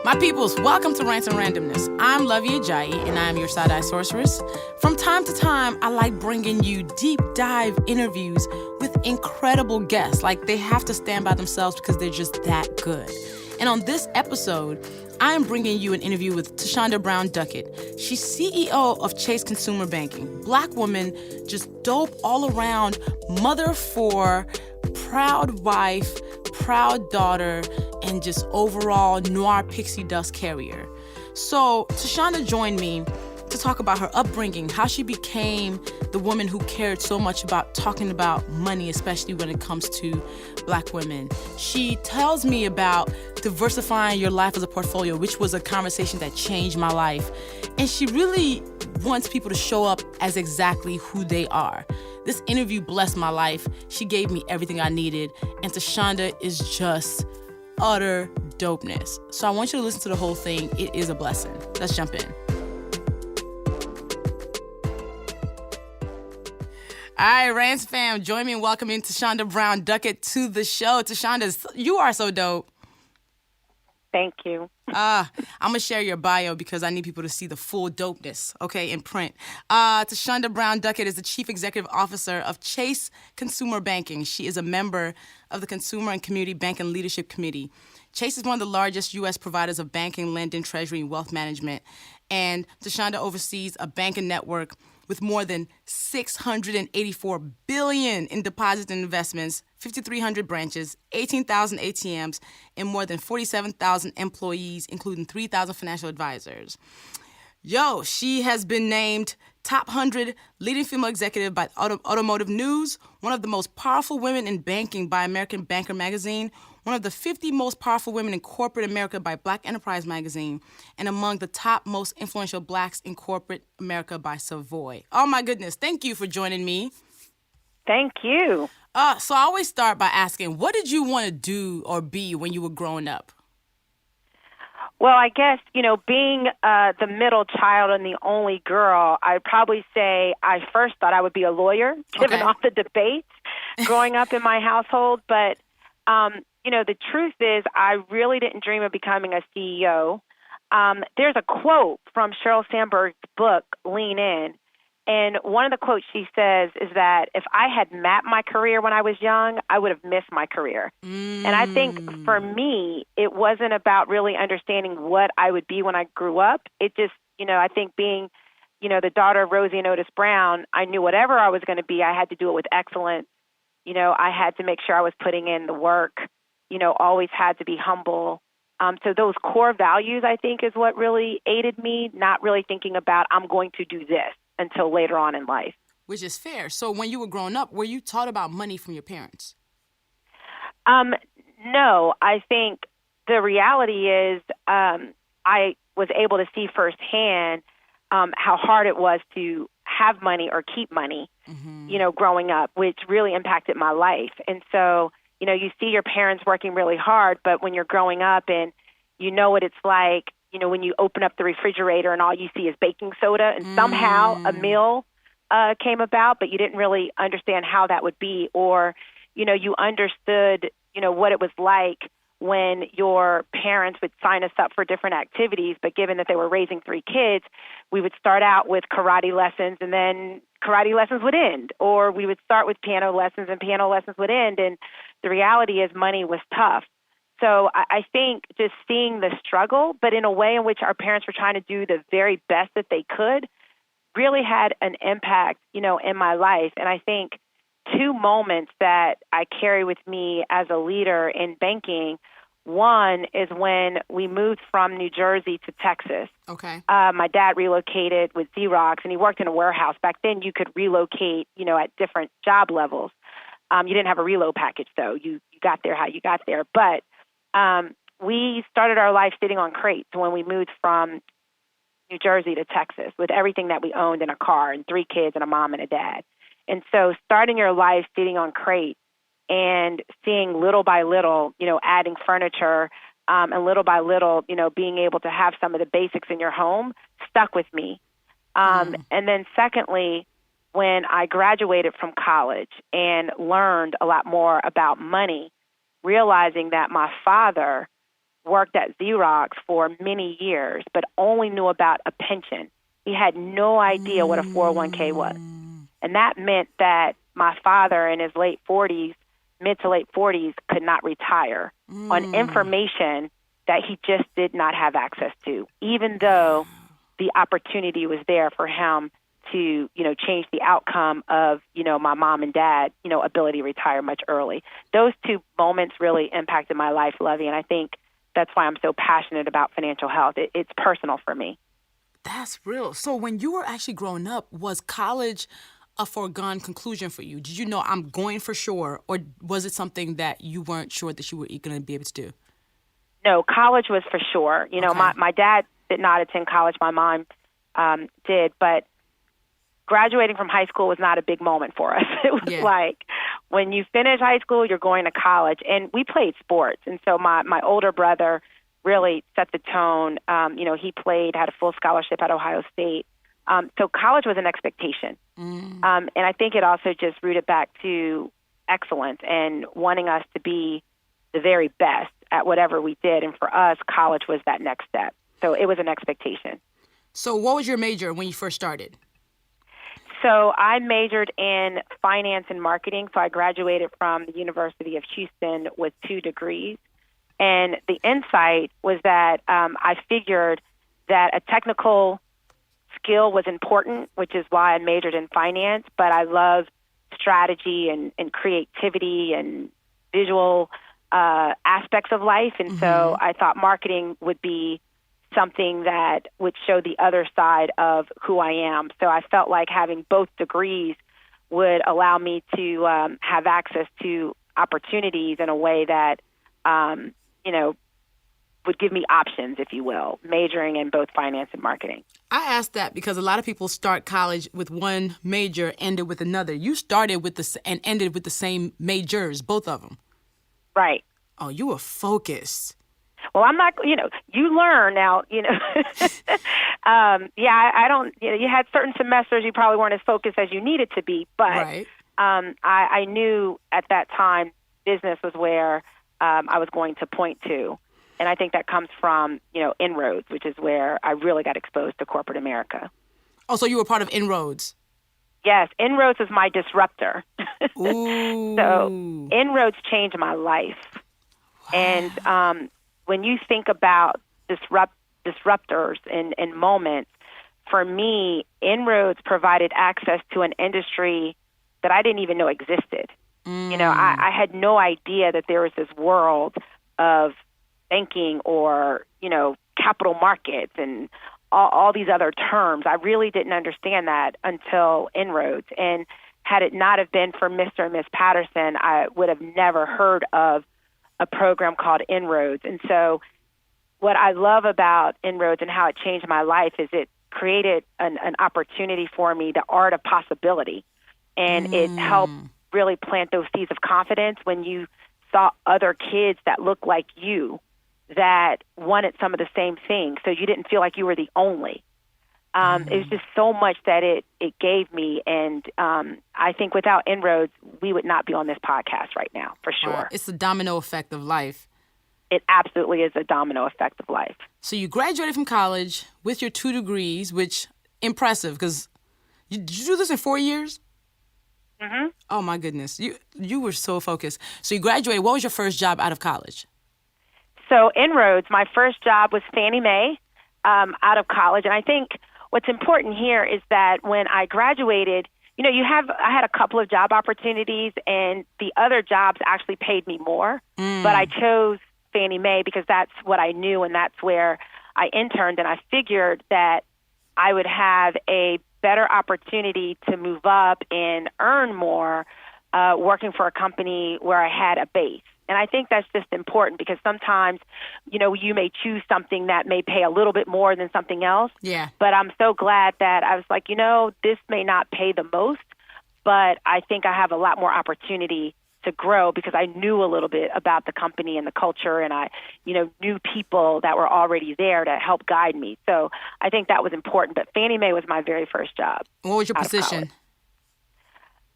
My peoples, welcome to Rants and Randomness. I'm Luvvie Ajayi, and I'm your side-eye sorceress. From time to time, I like bringing you deep dive interviews with incredible guests. Like, they have to stand by themselves because they're just that good. And on this episode, I am bringing you an interview with Thasunda Brown Duckett. She's CEO of Chase Consumer Banking. Black woman, just dope all around, mother of four, proud wife, proud daughter, and just overall noir pixie dust carrier. So Thasunda joined me to talk about her upbringing, how she became the woman who cared so much about talking about money, especially when it comes to Black women. She tells me about diversifying your life as a portfolio, which was a conversation that changed my life. And she really wants people to show up as exactly who they are. This interview blessed my life. She gave me everything I needed. And Thasunda is just utter dopeness. So I want you to listen to the whole thing. It is a blessing. Let's jump in. All right, Rants fam, join me in welcoming Thasunda Brown Duckett to the show. Thasunda, you are so dope. Thank you. I'm going to share your bio because I need people to see the full dopeness, okay, in print. Thasunda Brown Duckett is the Chief Executive Officer of Chase Consumer Banking. She is a member of the Consumer and Community Banking Leadership Committee. Chase is one of the largest U.S. providers of banking, lending, treasury, and wealth management. And Thasunda oversees a banking network with more than $684 billion in deposits and investments, 5,300 branches, 18,000 ATMs, and more than 47,000 employees, including 3,000 financial advisors. She has been named Top 100 Leading Female Executive by Automotive News, one of the most powerful women in banking by American Banker magazine, one of the 50 most powerful women in corporate America by Black Enterprise magazine, and among the top most influential Blacks in corporate America by Savoy. Oh my goodness, thank you for joining me. Thank you. So I always start by asking, what did you want to do or be when you were growing up? Well, I guess, being the middle child and the only girl, I'd probably say I first thought I would be a lawyer, given all the debates growing up in my household. But, the truth is I really didn't dream of becoming a CEO. There's a quote from Sheryl Sandberg's book, Lean In. And one of the quotes she says is that if I had mapped my career when I was young, I would have missed my career. And I think for me, it wasn't about really understanding what I would be when I grew up. It just, I think being, the daughter of Rosie and Otis Brown, I knew whatever I was going to be, I had to do it with excellence. I had to make sure I was putting in the work, always had to be humble. So those core values, I think, is what really aided me, not really thinking about I'm going to do this until later on in life. Which is fair. So when you were growing up, were you taught about money from your parents? No, I think the reality is I was able to see firsthand how hard it was to have money or keep money, growing up, which really impacted my life. And so, you see your parents working really hard, but when you're growing up and you know what it's like, when you open up the refrigerator and all you see is baking soda and somehow a meal came about, but you didn't really understand how that would be. Or, you understood, what it was like when your parents would sign us up for different activities, but given that they were raising 3 kids, we would start out with karate lessons and then karate lessons would end. Or we would start with piano lessons and piano lessons would end. And the reality is money was tough. So I think just seeing the struggle, but in a way in which our parents were trying to do the very best that they could, really had an impact, in my life. And I think 2 moments that I carry with me as a leader in banking. One is when we moved from New Jersey to Texas. Okay. My dad relocated with Xerox, and he worked in a warehouse. Back then, you could relocate, at different job levels. You didn't have a reload package, though. You got there how you got there. But we started our life sitting on crates when we moved from New Jersey to Texas with everything that we owned in a car and 3 kids and a mom and a dad. And so starting your life sitting on crates and seeing little by little, adding furniture and little by little, being able to have some of the basics in your home stuck with me. And then secondly, when I graduated from college and learned a lot more about money, realizing that my father worked at Xerox for many years, but only knew about a pension. He had no idea what a 401k was. And that meant that my father in his late 40s, mid to late 40s, could not retire on information that he just did not have access to, even though the opportunity was there for him to, change the outcome of, my mom and dad, ability to retire much early. Those two moments really impacted my life, Luvvie, and I think that's why I'm so passionate about financial health. It's personal for me. That's real. So when you were actually growing up, was college a foregone conclusion for you? Did you know I'm going for sure, or was it something that you weren't sure that you were going to be able to do? No, college was for sure. My dad did not attend college. My mom did, but graduating from high school was not a big moment for us. It was like when you finish high school, you're going to college. And we played sports. And so my older brother really set the tone. He had a full scholarship at Ohio State. So college was an expectation. And I think it also just rooted back to excellence and wanting us to be the very best at whatever we did. And for us, college was that next step. So it was an expectation. So what was your major when you first started? So I majored in finance and marketing. So I graduated from the University of Houston with 2 degrees. And the insight was that I figured that a technical skill was important, which is why I majored in finance. But I love strategy and creativity and visual aspects of life. And so I thought marketing would be something that would show the other side of who I am. So I felt like having both degrees would allow me to have access to opportunities in a way that, would give me options, if you will, majoring in both finance and marketing. I asked that because a lot of people start college with one major, ended with another. You started with and ended with the same majors, both of them. Right. Oh, you were focused. Well, I'm not, you learn now, I don't, you had certain semesters you probably weren't as focused as you needed to be, but right. I knew at that time business was where I was going to point to. And I think that comes from, Inroads, which is where I really got exposed to corporate America. Oh, so you were part of Inroads? Yes, Inroads was my disruptor. Ooh. So Inroads changed my life. Wow. And when you think about disruptors and moments, for me, Inroads provided access to an industry that I didn't even know existed. I had no idea that there was this world of banking or, capital markets and all these other terms. I really didn't understand that until Inroads. And had it not have been for Mr. and Miss Patterson, I would have never heard of a program called Inroads. And so what I love about Inroads and how it changed my life is it created an opportunity for me, the art of possibility. And it helped really plant those seeds of confidence when you saw other kids that looked like you that wanted some of the same things. So you didn't feel like you were the only. It was just so much that it gave me. And I think without Inroads, we would not be on this podcast right now, for sure. It's the domino effect of life. It absolutely is a domino effect of life. So you graduated from college with your 2 degrees, which impressive, because did you do this in 4 years? Mm-hmm. Oh, my goodness. You were so focused. So you graduated. What was your first job out of college? So Inroads, my first job was Fannie Mae out of college. And I think what's important here is that when I graduated, I had a couple of job opportunities, and the other jobs actually paid me more. But I chose Fannie Mae because that's what I knew, and that's where I interned. And I figured that I would have a better opportunity to move up and earn more working for a company where I had a base. And I think that's just important because sometimes, you may choose something that may pay a little bit more than something else. Yeah. But I'm so glad that I was like, this may not pay the most, but I think I have a lot more opportunity to grow because I knew a little bit about the company and the culture, and I, knew people that were already there to help guide me. So I think that was important. But Fannie Mae was my very first job. What was your position?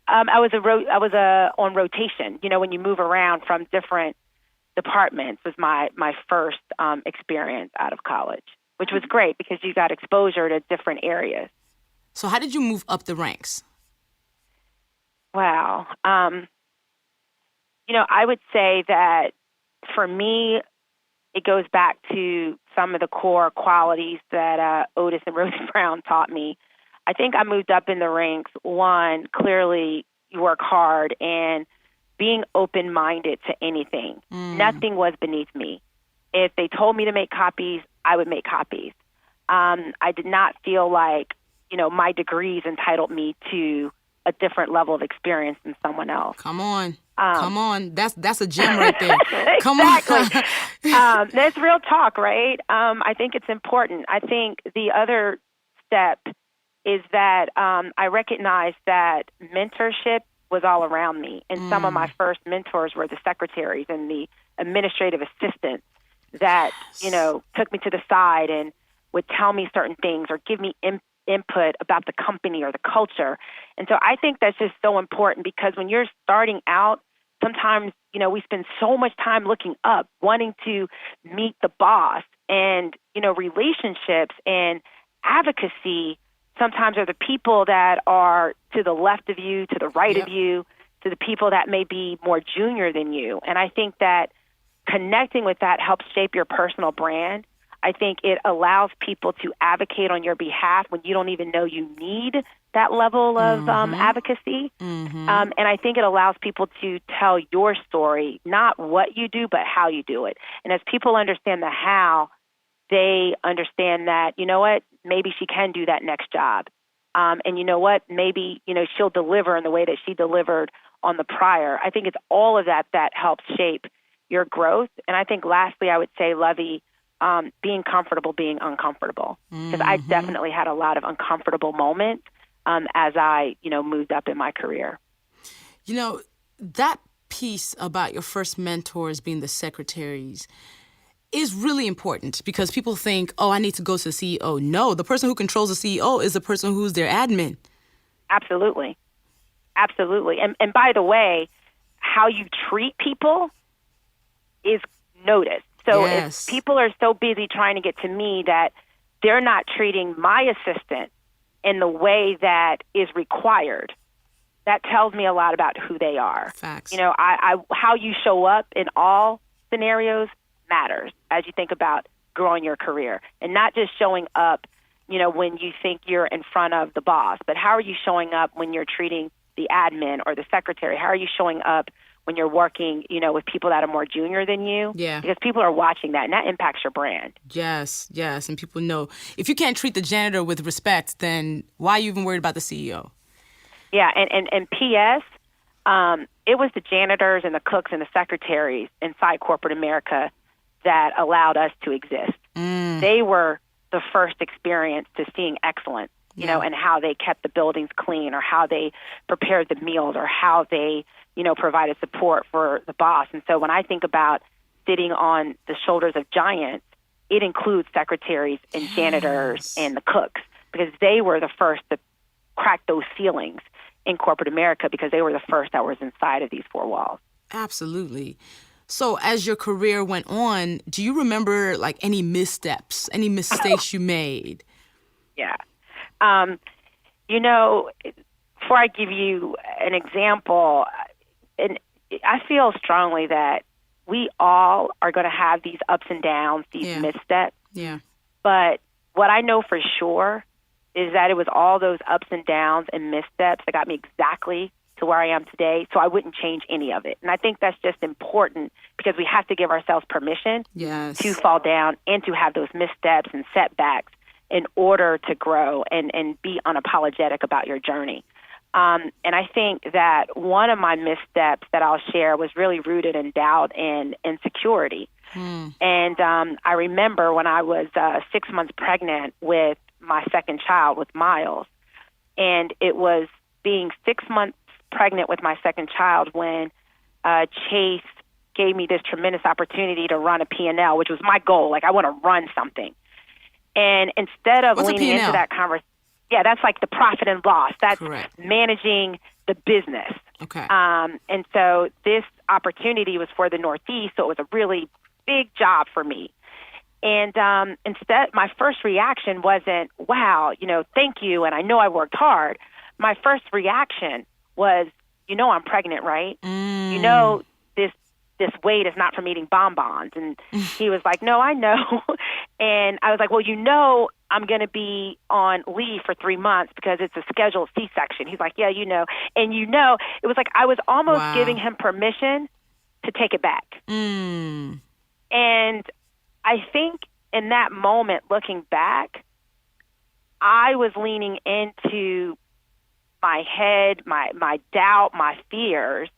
I was on rotation. When you move around from different departments was my first experience out of college, which was great because you got exposure to different areas. So how did you move up the ranks? Wow. I would say that for me, it goes back to some of the core qualities that Otis and Rosie Brown taught me. I think I moved up in the ranks. One, clearly you work hard and being open-minded to anything. Nothing was beneath me. If they told me to make copies, I would make copies. I did not feel like, my degrees entitled me to a different level of experience than someone else. Come on. Come on. That's a gem right there. Come exactly. on. That's real talk, right? I think it's important. I think the other step is that I recognized that mentorship was all around me. And some of my first mentors were the secretaries and the administrative assistants that, took me to the side and would tell me certain things or give me input about the company or the culture. And so I think that's just so important because when you're starting out, sometimes, we spend so much time looking up, wanting to meet the boss, and, relationships and advocacy sometimes are the people that are to the left of you, to the right of you, to the people that may be more junior than you. And I think that connecting with that helps shape your personal brand. I think it allows people to advocate on your behalf when you don't even know you need that level of advocacy. And I think it allows people to tell your story, not what you do, but how you do it. And as people understand the how, they understand that, maybe she can do that next job. And you know what, maybe, she'll deliver in the way that she delivered on the prior. I think it's all of that helps shape your growth. And I think lastly, I would say, Luvvie, being comfortable being uncomfortable. Because I definitely had a lot of uncomfortable moments as I, moved up in my career. That piece about your first mentors being the secretaries is really important because people think, I need to go to the CEO. No, the person who controls the CEO is the person who's their admin. Absolutely. Absolutely. And by the way, how you treat people is noticed. So if people are so busy trying to get to me that they're not treating my assistant in the way that is required, that tells me a lot about who they are. Facts. How you show up in all scenarios matters as you think about growing your career, and not just showing up, when you think you're in front of the boss, but how are you showing up when you're treating the admin or the secretary? How are you showing up when you're working, with people that are more junior than you? Yeah. Because people are watching that, and that impacts your brand. Yes. And people know if you can't treat the janitor with respect, then why are you even worried about the CEO? Yeah, and P.S., it was the janitors and the cooks and the secretaries inside corporate America that allowed us to exist. They were the first experience to seeing excellence, and how they kept the buildings clean or how they prepared the meals or how they, provided support for the boss. And so when I think about sitting on the shoulders of giants, it includes secretaries and janitors and the cooks because they were the first to crack those ceilings in corporate America because they were the first that was inside of these four walls. Absolutely. So as your career went on, do you remember any missteps, any mistakes you made? Yeah. Before I give you an example, and I feel strongly that we all are going to have these ups and downs, these missteps. Yeah. But what I know for sure is that it was all those ups and downs and missteps that got me exactly to where I am today, so I wouldn't change any of it. And I think that's just important because we have to give ourselves permission to fall down and to have those missteps and setbacks in order to grow and be unapologetic about your journey. And I think that one of my missteps that I'll share was really rooted in doubt and insecurity. And I remember when I was 6 months pregnant with my second child, with Miles, and it was being 6 months pregnant with my second child when Chase gave me this tremendous opportunity to run a P&L, which was my goal. I want to run something. And instead of leaning into that conversation, that's like the profit and loss. That's correct. Managing the business. Okay. And so this opportunity was for the Northeast, so it was a really big job for me. And instead, my first reaction wasn't, wow, thank you, and I know I worked hard. My first reaction was, I'm pregnant, right? This weight is not from eating bonbons. And he was like, no, I know. And I was like, well, I'm going to be on leave for 3 months because it's a scheduled C-section. He's like, yeah, And it was like I was almost giving him permission to take it back. Mm. And I think in that moment, looking back, I was leaning into my head, my doubt, my fears,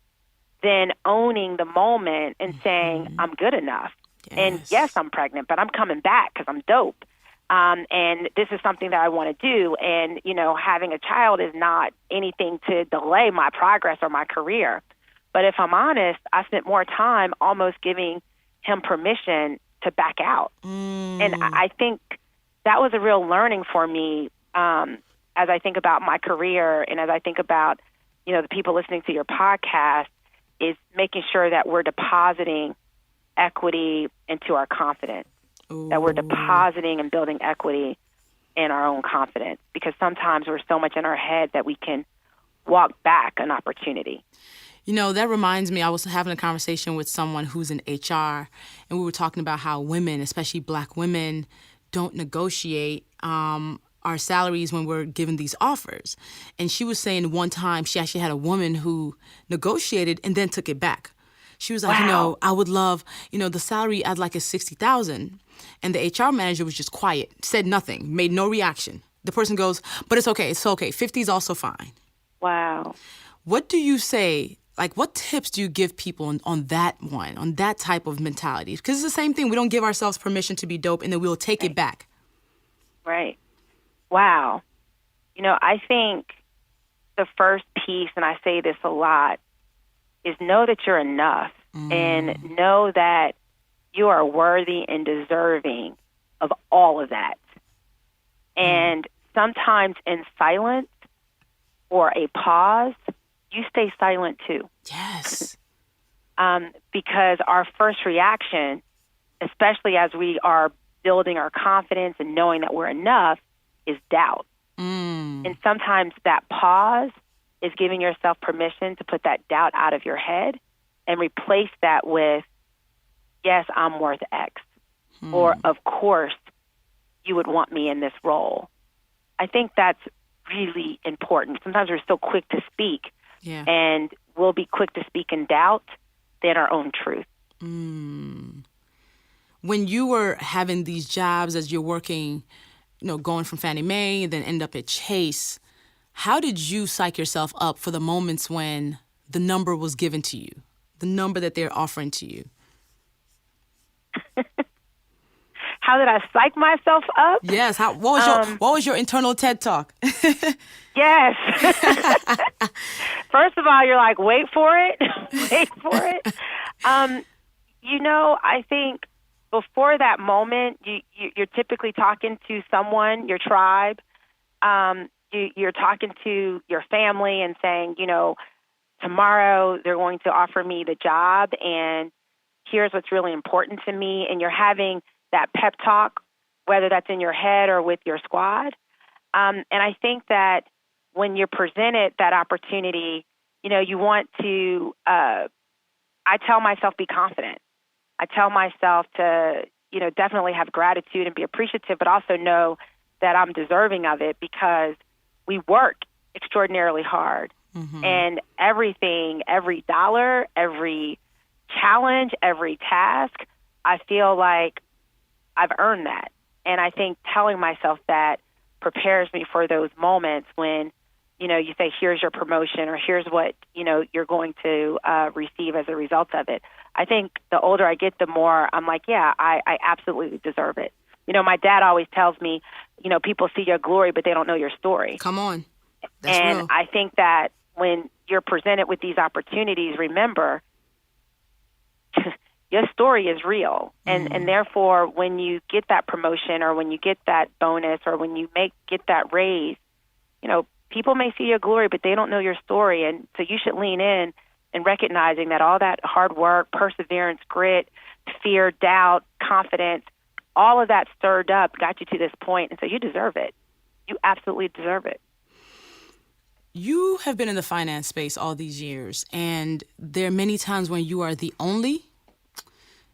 then owning the moment and saying, I'm good enough. Yes. And yes, I'm pregnant, but I'm coming back because I'm dope. And this is something that I want to do. And, having a child is not anything to delay my progress or my career. But if I'm honest, I spent more time almost giving him permission to back out. And I think that was a real learning for me as I think about my career and as I think about, the people listening to your podcast, is making sure that we're depositing equity into our confidence, that we're depositing and building equity in our own confidence, because sometimes we're so much in our head that we can walk back an opportunity. That reminds me, I was having a conversation with someone who's in HR, and we were talking about how women, especially Black women, don't negotiate our salaries when we're given these offers. And she was saying one time she actually had a woman who negotiated and then took it back. She was like, Wow. I would love, the salary I'd like is $60,000. And the HR manager was just quiet, said nothing, made no reaction. The person goes, but it's okay. 50 is also fine. Wow. What do you say? Like, what tips do you give people on that type of mentality? Because it's the same thing. We don't give ourselves permission to be dope, and then we'll take it back. Right. Wow. I think the first piece, and I say this a lot, is know that you're enough and know that you are worthy and deserving of all of that. And sometimes in silence or a pause, you stay silent too. Yes. Because our first reaction, especially as we are building our confidence and knowing that we're enough, is doubt. And sometimes that pause is giving yourself permission to put that doubt out of your head and replace that with, yes, I'm worth X. Or, of course, you would want me in this role. I think that's really important. Sometimes we're so quick to speak, and we'll be quick to speak in doubt than our own truth. When you were having these jobs as you're working, going from Fannie Mae and then end up at Chase, how did you psych yourself up for the moments when the number was given to you, the number that they're offering to you? How did I psych myself up? Yes. What was your internal TED Talk? Yes. First of all, you're like, wait for it. Wait for it. I think before that moment, you're typically talking to someone, your tribe. You're talking to your family and saying, tomorrow they're going to offer me the job, and here's what's really important to me. And you're having that pep talk, whether that's in your head or with your squad. And I think that when you're presented that opportunity, you want to, I tell myself, be confident. I tell myself to, definitely have gratitude and be appreciative, but also know that I'm deserving of it because we work extraordinarily hard. And everything, every dollar, every challenge, every task, I feel like I've earned that. And I think telling myself that prepares me for those moments when, you say, here's your promotion or here's what, you're going to receive as a result of it. I think the older I get, the more I'm like, yeah, I absolutely deserve it. My dad always tells me, people see your glory, but they don't know your story. Come on. That's and real. I think that when you're presented with these opportunities, remember, your story is real. And therefore, when you get that promotion or when you get that bonus or when you get that raise, people may see your glory, but they don't know your story. And so you should lean in and recognizing that all that hard work, perseverance, grit, fear, doubt, confidence, all of that stirred up got you to this point. And so you deserve it. You absolutely deserve it. You have been in the finance space all these years, and there are many times when you are the only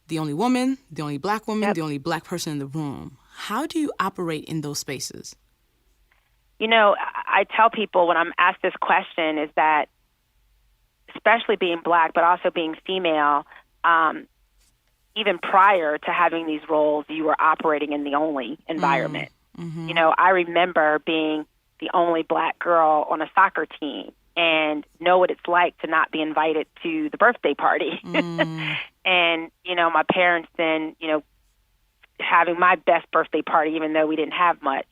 woman, the only Black woman, the only Black person in the room. How do you operate in those spaces? You know, I tell people when I'm asked this question is that, especially being Black, but also being female, even prior to having these roles, you were operating in the only environment. Mm-hmm. You know, I remember being the only Black girl on a soccer team and know what it's like to not be invited to the birthday party. And, you know, my parents then, you know, having my best birthday party, even though we didn't have much.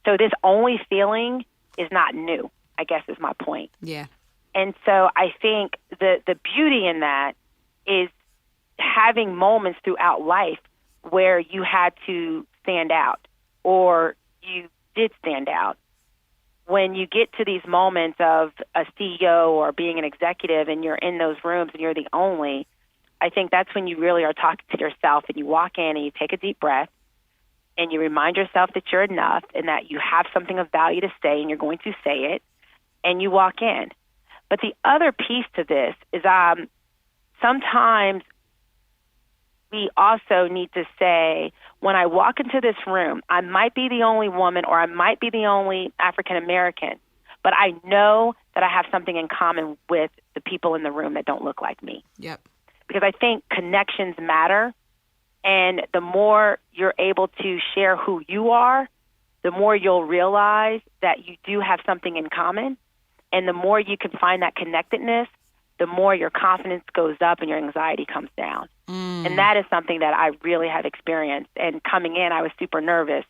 So this only feeling is not new, I guess is my point. Yeah. And so I think the beauty in that is having moments throughout life where you had to stand out or you did stand out. When you get to these moments of a CEO or being an executive and you're in those rooms and you're the only, I think that's when you really are talking to yourself and you walk in and you take a deep breath and you remind yourself that you're enough and that you have something of value to say and you're going to say it, and you walk in. But the other piece to this is sometimes we also need to say, when I walk into this room, I might be the only woman or I might be the only African American, but I know that I have something in common with the people in the room that don't look like me. Yep. Because I think connections matter, and the more you're able to share who you are, the more you'll realize that you do have something in common, and the more you can find that connectedness, the more your confidence goes up and your anxiety comes down. And that is something that I really have experienced. And coming in, I was super nervous.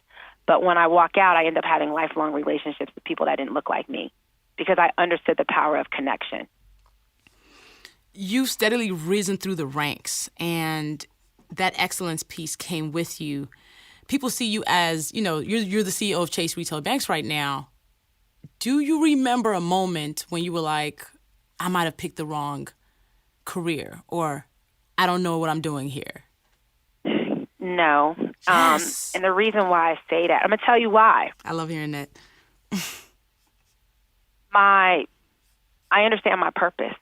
But when I walk out, I end up having lifelong relationships with people that didn't look like me because I understood the power of connection. You've steadily risen through the ranks, and that excellence piece came with you. People see you as, you know, you're the CEO of Chase Retail Banks right now. Do you remember a moment when you were like, I might have picked the wrong career, or I don't know what I'm doing here? No. Yes. And the reason why I say that, I'm going to tell you why. I love hearing that. I understand my purpose.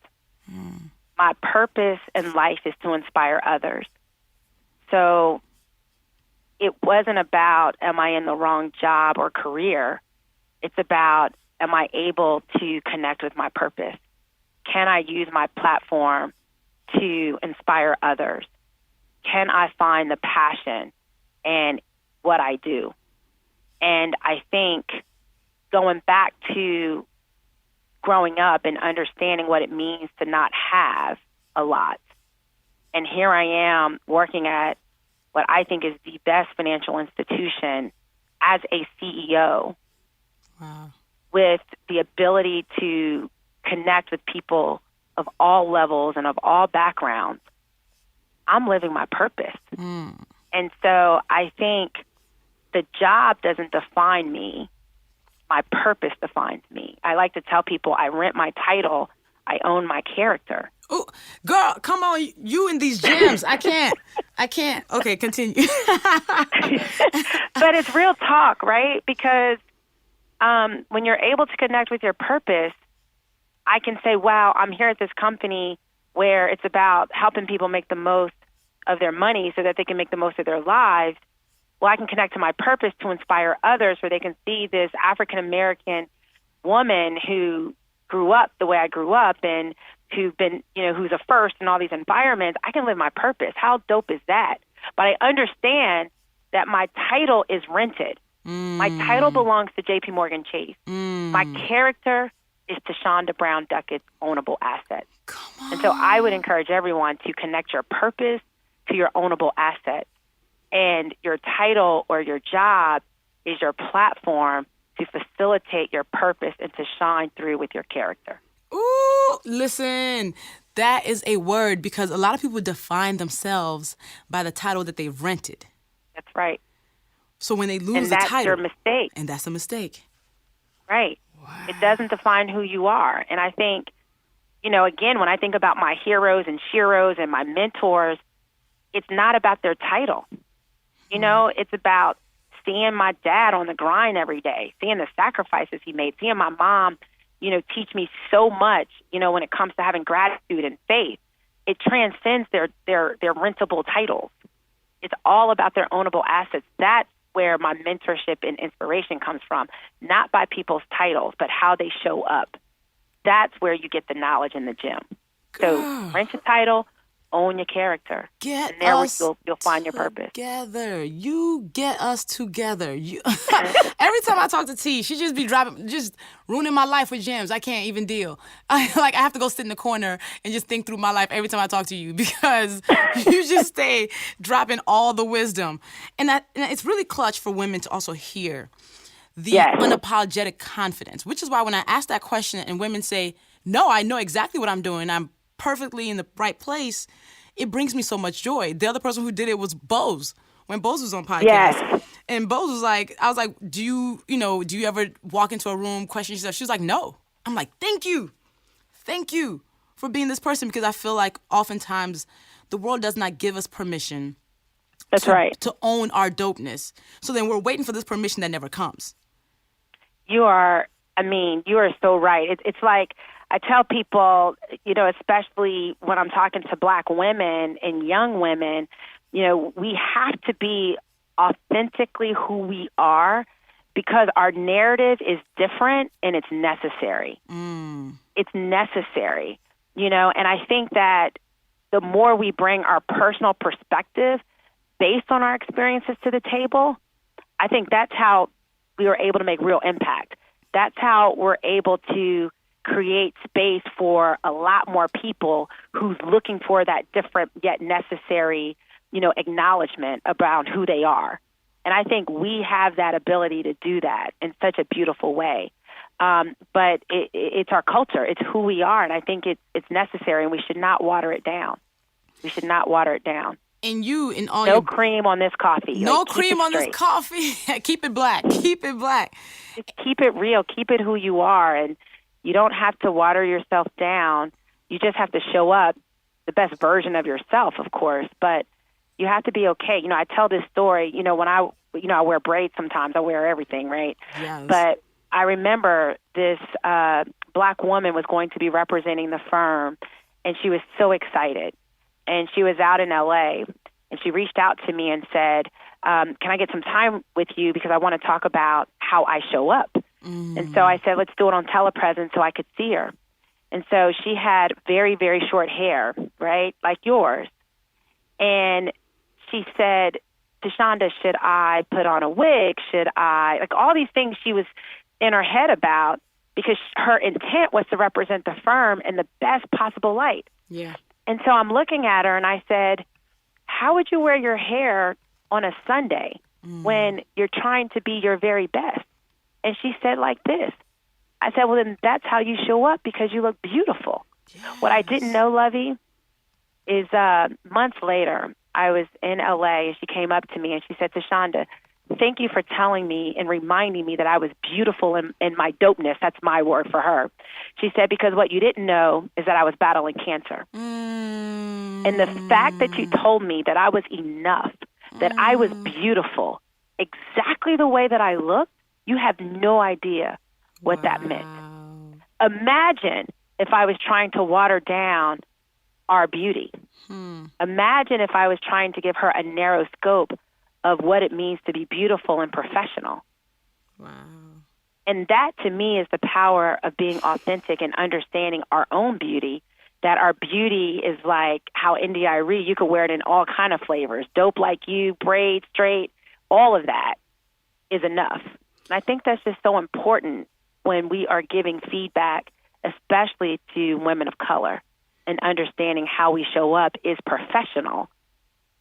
My purpose in life is to inspire others. So it wasn't about, am I in the wrong job or career? It's about, am I able to connect with my purpose? Can I use my platform to inspire others? Can I find the passion in what I do? And I think going back to growing up and understanding what it means to not have a lot. And here I am working at what I think is the best financial institution as a CEO. Wow. With the ability to connect with people of all levels and of all backgrounds. I'm living my purpose. And so I think the job doesn't define me. My purpose defines me. I like to tell people I rent my title. I own my character. Oh, girl, come on. You in these gyms. I can't. Okay, continue. But it's real talk, right? Because when you're able to connect with your purpose, I can say, wow, I'm here at this company where it's about helping people make the most of their money so that they can make the most of their lives. Well, I can connect to my purpose to inspire others where they can see this African-American woman who grew up the way I grew up and who's a first in all these environments. I can live my purpose. How dope is that? But I understand that my title is rented. My title belongs to J.P. Morgan Chase. My character is Thasunda Brown Duckett's ownable asset. Come on. And so I would encourage everyone to connect your purpose to your ownable asset. And your title or your job is your platform to facilitate your purpose and to shine through with your character. Ooh, listen, that is a word because a lot of people define themselves by the title that they've rented. That's right. So when they lose the title. And that's their mistake. And that's a mistake. Right. It doesn't define who you are. And I think, again, when I think about my heroes and sheroes and my mentors, it's not about their title. It's about seeing my dad on the grind every day, seeing the sacrifices he made, seeing my mom, teach me so much, when it comes to having gratitude and faith. It transcends their rentable titles. It's all about their ownable assets. That's where my mentorship and inspiration comes from, not by people's titles, but how they show up. That's where you get the knowledge in the gym. So rent your title, own your character. Get and there us you'll find your purpose. Together. You get us together. Every time I talk to T, she just be just ruining my life with gems. I can't even deal. I have to go sit in the corner and just think through my life every time I talk to you because you just stay dropping all the wisdom. And it's really clutch for women to also hear the unapologetic confidence, which is why when I ask that question and women say, no, I know exactly what I'm doing, I'm perfectly in the right place, it brings me so much joy. The other person who did it was Bose, when Bose was on podcast. Yes. And Bose was like, I was like, do you ever walk into a room, question yourself? She was like, no. I'm like, thank you for being this person, because I feel like oftentimes the world does not give us permission to own our dopeness. So then we're waiting for this permission that never comes. You are so right. It's like, I tell people, especially when I'm talking to Black women and young women, we have to be authentically who we are because our narrative is different and it's necessary. It's necessary, and I think that the more we bring our personal perspective based on our experiences to the table, I think that's how we are able to make real impact. That's how we're able to create space for a lot more people who's looking for that different yet necessary, acknowledgement about who they are. And I think we have that ability to do that in such a beautiful way. But it's our culture. It's who we are. And I think it's necessary, and we should not water it down. And you in all no cream on this coffee. No cream on this coffee. Keep it black. Keep it black. Just keep it real. Keep it who you are. And you don't have to water yourself down. You just have to show up the best version of yourself, of course. But you have to be okay. I tell this story, when I wear braids sometimes. I wear everything, right? Yes. But I remember this Black woman was going to be representing the firm, and she was so excited. And she was out in L.A., and she reached out to me and said, can I get some time with you because I want to talk about how I show up? And so I said, let's do it on telepresence so I could see her. And so she had very, very short hair, right, like yours. And she said, Thasunda, should I put on a wig? Should I, like all these things she was in her head about, because her intent was to represent the firm in the best possible light. Yeah. And so I'm looking at her and I said, how would you wear your hair on a Sunday when you're trying to be your very best? And she said like this. I said, well, then that's how you show up because you look beautiful. Yes. What I didn't know, Luvvie, is months later, I was in L.A. and she came up to me and she said, Thasunda, thank you for telling me and reminding me that I was beautiful in my dopeness. That's my word for her. She said, because what you didn't know is that I was battling cancer. And the fact that you told me that I was enough, that I was beautiful, exactly the way that I looked, you have no idea what that meant. Imagine if I was trying to water down our beauty. Imagine if I was trying to give her a narrow scope of what it means to be beautiful and professional. Wow. And that, to me, is the power of being authentic and understanding our own beauty, that our beauty is like how Ajayi, you could wear it in all kind of flavors. Dope like you, braid, straight, all of that is enough. And I think that's just so important when we are giving feedback, especially to women of color, and understanding how we show up is professional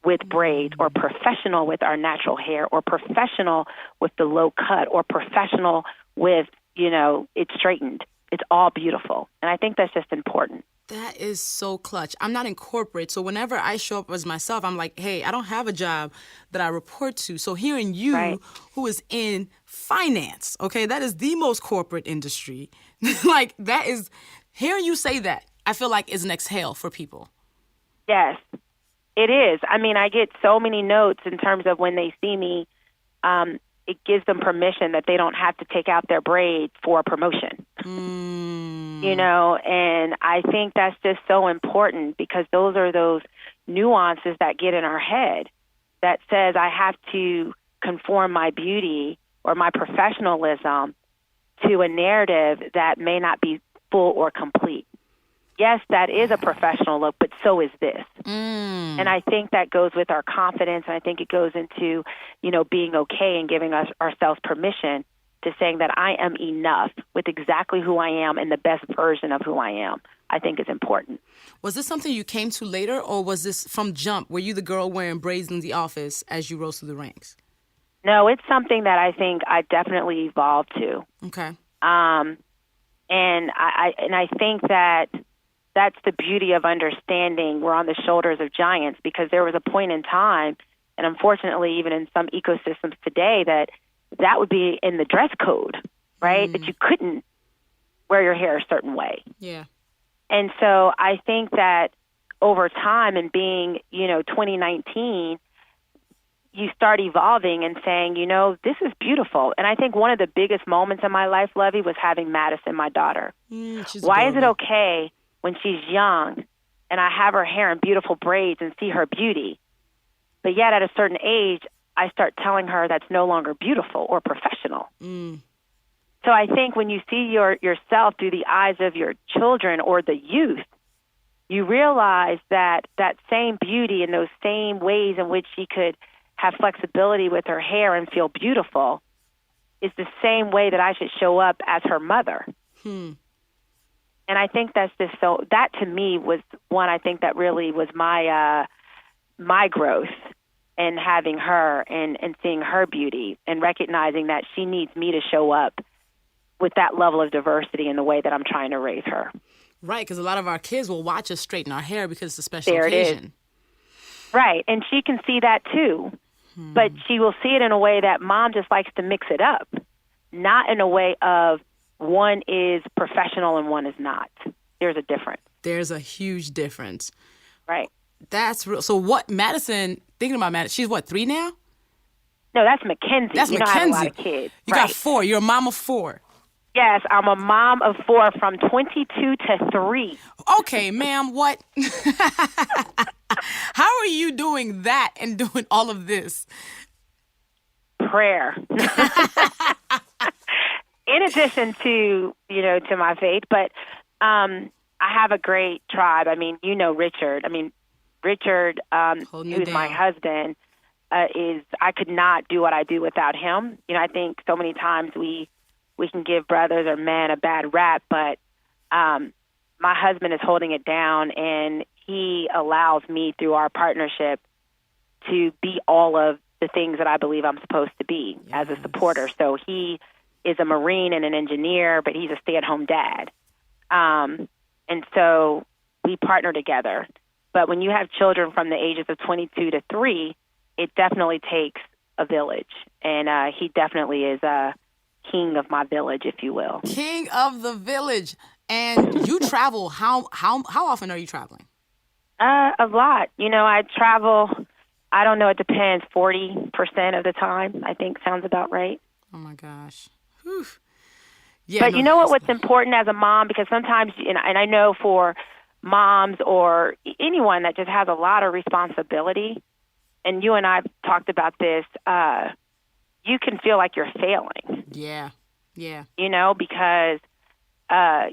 with braids, or professional with our natural hair, or professional with the low cut, or professional with, it straightened. It's all beautiful. And I think that's just important. That is so clutch. I'm not in corporate, so whenever I show up as myself, I'm like, hey, I don't have a job that I report to. So hearing you, Right. who is in finance, okay, that is the most corporate industry. Like, that is, hearing you say that, I feel like is an exhale for people. Yes, it is. I mean, I get so many notes in terms of when they see me, it gives them permission that they don't have to take out their braids for a promotion. You know, and I think that's just so important because those are those nuances that get in our head that says I have to conform my beauty or my professionalism to a narrative that may not be full or complete. Yes, that is a professional look, but so is this. And I think that goes with our confidence, and I think it goes into, you know, being okay and giving ourselves permission to saying that I am enough with exactly who I am and the best version of who I am, I think is important. Was this something you came to later, or was this from jump? Were you the girl wearing braids in the office as you rose through the ranks? No, it's something that I think I definitely evolved to. Okay. And I think that that's the beauty of understanding we're on the shoulders of giants, because there was a point in time, and unfortunately even in some ecosystems today, that would be in the dress code, right? That you couldn't wear your hair a certain way. Yeah. And so I think that over time, and being, 2019, you start evolving and saying, this is beautiful. And I think one of the biggest moments in my life, Luvvie, was having Madison, my daughter. Why is it okay when she's young and I have her hair in beautiful braids and see her beauty, but yet at a certain age, I start telling her that's no longer beautiful or professional? So I think when you see yourself through the eyes of your children or the youth, you realize that same beauty and those same ways in which she could have flexibility with her hair and feel beautiful is the same way that I should show up as her mother. And I think that's just so, that to me was one, I think that really was my growth in having her and seeing her beauty and recognizing that she needs me to show up with that level of diversity in the way that I'm trying to raise her. Right, because a lot of our kids will watch us straighten our hair because it's a special There occasion. It is. Right, and she can see that too. But she will see it in a way that mom just likes to mix it up, not in a way of one is professional and one is not. There's a difference. There's a huge difference. Right. That's real. So what, Madison, thinking about Madison, she's what, 3 now? No, that's Mackenzie. That's Mackenzie. Mackenzie. I have a lot of kids. You got 4. You're a mom of 4. Yes, I'm a mom of 4 from 22 to 3. Okay, ma'am, what? How are you doing that and doing all of this? Prayer. In addition to, to my faith, but I have a great tribe. I mean, Richard. Richard, who's my husband, I could not do what I do without him. I think so many times we can give brothers or men a bad rap, but my husband is holding it down, and he allows me through our partnership to be all of the things that I believe I'm supposed to be as a supporter. So he is a Marine and an engineer, but he's a stay-at-home dad. And so we partner together. But when you have children from the ages of 22 to 3, it definitely takes a village. And he definitely is a king of my village, if you will. King of the village. And you travel. How often are you traveling? A lot. I travel, I don't know, it depends, 40% of the time, I think sounds about right. Oh, my gosh. Whew. Yeah, but what's important as a mom, because sometimes, and I know for moms or anyone that just has a lot of responsibility, and you and I talked about this, you can feel like you're failing. Yeah. Because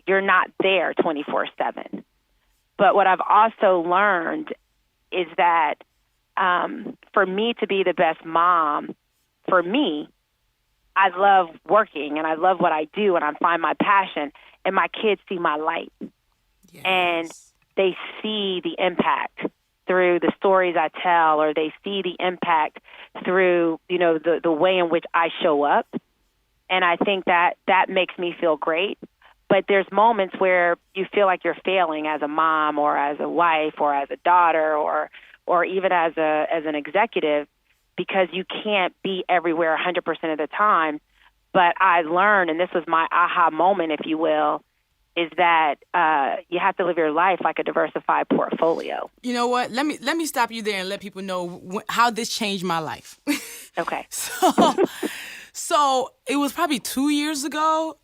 you're not there 24/7. But what I've also learned is that for me to be the best mom, for me, I love working and I love what I do and I find my passion, and my kids see my light. Yes. And they see the impact through the stories I tell, or they see the impact through, the way in which I show up. And I think that makes me feel great. But there's moments where you feel like you're failing as a mom or as a wife or as a daughter or even as an executive, because you can't be everywhere 100% of the time. But I learned, and this was my aha moment, if you will, is that you have to live your life like a diversified portfolio. You know what? Let me stop you there and let people know how this changed my life. Okay. So it was probably 2 years ago.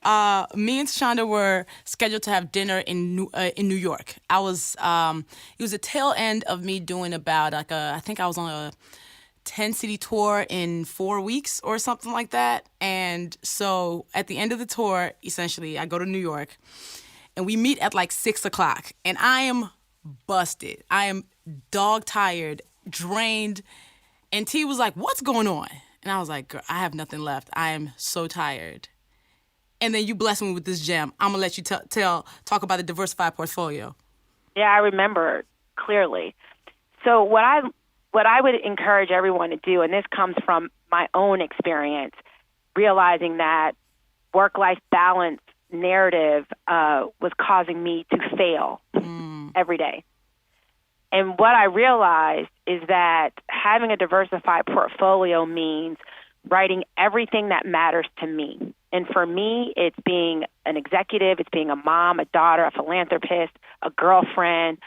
Me and Thasunda were scheduled to have dinner in New York. It was the tail end of me doing about I think I was on a 10-city tour in 4 weeks or something like that. And so at the end of the tour, essentially, I go to New York and we meet at like 6 o'clock. And I am busted. I am dog tired, drained. And T was like, "What's going on?" And I was like, "Girl, I have nothing left. I am so tired." And then you bless me with this gem. I'm going to let you talk about the diversified portfolio. Yeah, I remember clearly. So what I would encourage everyone to do, and this comes from my own experience, realizing that work-life balance narrative was causing me to fail every day. And what I realized is that having a diversified portfolio means writing everything that matters to me. And for me, it's being an executive, it's being a mom, a daughter, a philanthropist, a girlfriend,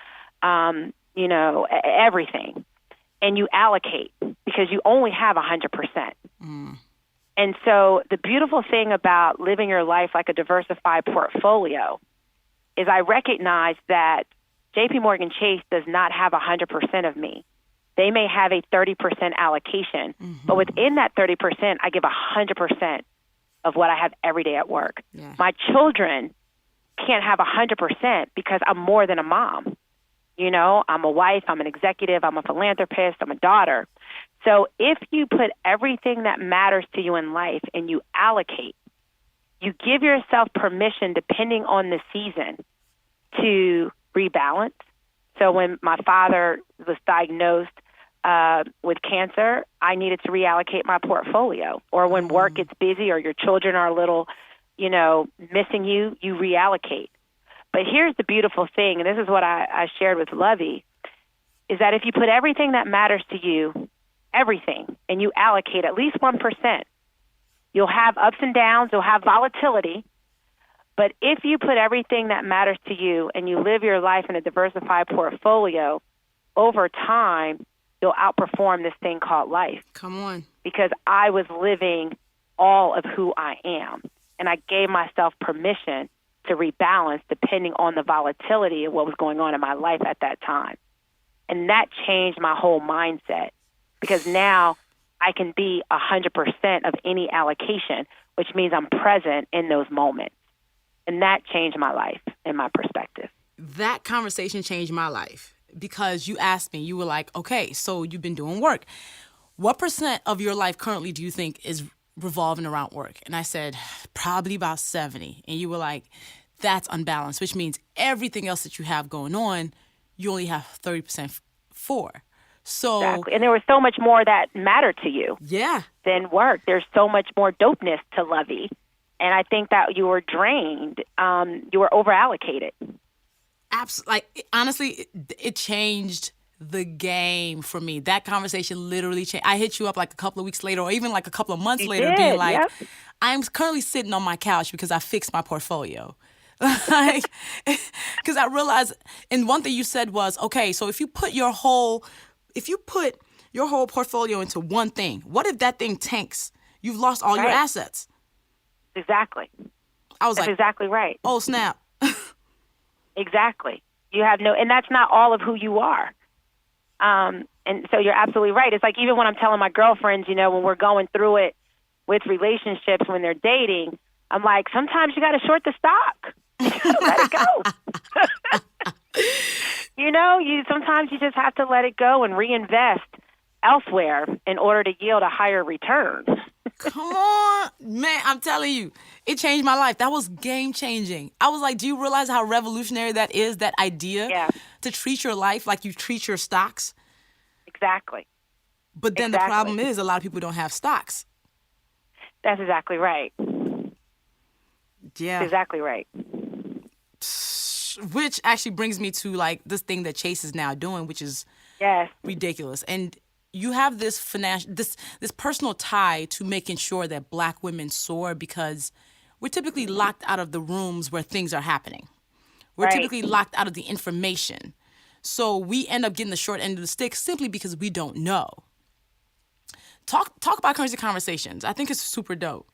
everything. And you allocate because you only have 100%. And so the beautiful thing about living your life like a diversified portfolio is I recognize that JP Morgan Chase does not have 100% of me. They may have a 30% allocation, but within that 30%, I give 100% of what I have every day at work. Yeah. My children can't have 100% because I'm more than a mom. You know, I'm a wife, I'm an executive, I'm a philanthropist, I'm a daughter. So if you put everything that matters to you in life and you allocate, you give yourself permission, depending on the season, to rebalance. So when my father was diagnosed with cancer, I needed to reallocate my portfolio. Or when work gets busy or your children are a little, missing you, you reallocate. But here's the beautiful thing, and this is what I shared with Luvvie, is that if you put everything that matters to you, everything, and you allocate at least 1%, you'll have ups and downs, you'll have volatility. But if you put everything that matters to you and you live your life in a diversified portfolio, over time, you'll outperform this thing called life. Come on. Because I was living all of who I am. And I gave myself permission to rebalance depending on the volatility of what was going on in my life at that time. And that changed my whole mindset, because now I can be 100% of any allocation, which means I'm present in those moments. And that changed my life and my perspective. That conversation changed my life because you asked me, you were like, okay, so you've been doing work. What % of your life currently do you think is revolving around work? And I said, probably about 70. And you were like, that's unbalanced, which means everything else that you have going on, you only have 30% for. So, exactly. And there was so much more that mattered to you than work. There's so much more dopeness to Luvvie. And I think that you were drained. You were over-allocated. Absolutely. Like, honestly, it changed the game for me. That conversation literally changed. I hit you up like a couple of weeks later or even like a couple of months later being like, yep. I'm currently sitting on my couch because I fixed my portfolio. Like, because I realized, and one thing you said was, okay, so if you put your whole portfolio into one thing, what if that thing tanks? You've lost all your assets. Exactly. That's like, exactly right. Oh, snap. Exactly. You have and that's not all of who you are. And so you're absolutely right. It's like, even when I'm telling my girlfriends, when we're going through it with relationships, when they're dating, I'm like, sometimes you got to short the stock. You gotta let it go. Sometimes you just have to let it go and reinvest elsewhere in order to yield a higher return. Come on, man, I'm telling you, it changed my life. That was game-changing. I was like, do you realize how revolutionary that is, that idea to treat your life like you treat your stocks? Exactly. But then the problem is a lot of people don't have stocks. That's exactly right. Yeah. That's exactly right. Which actually brings me to like this thing that Chase is now doing, which is ridiculous. And you have this this personal tie to making sure that Black women soar because we're typically locked out of the rooms where things are happening. We're typically locked out of the information. So we end up getting the short end of the stick simply because we don't know. Talk about currency conversations. I think it's super dope.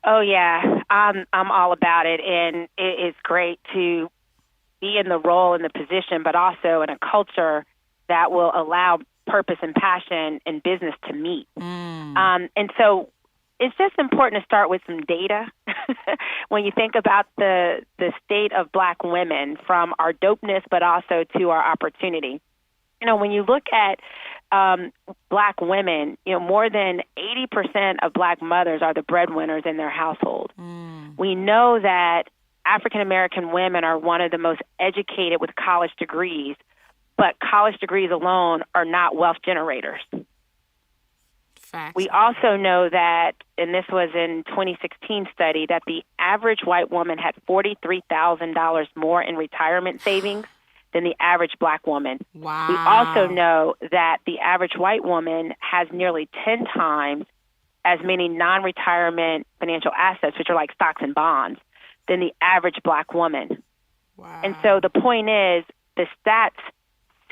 Oh yeah, I'm all about it, and it's great to be in the role and the position, but also in a culture that will allow purpose and passion and business to meet. And so it's just important to start with some data when you think about the state of Black women, from our dopeness, but also to our opportunity. You know, when you look at Black women, you know, more than 80% of Black mothers are the breadwinners in their household. We know that African American women are one of the most educated with college degrees, but college degrees alone are not wealth generators. Facts. We also know that, and this was in 2016 study, that the average white woman had $43,000 more in retirement savings than the average Black woman. Wow. We also know that the average white woman has nearly 10 times as many non-retirement financial assets, which are like stocks and bonds, than the average Black woman. Wow. And so the point is, the stats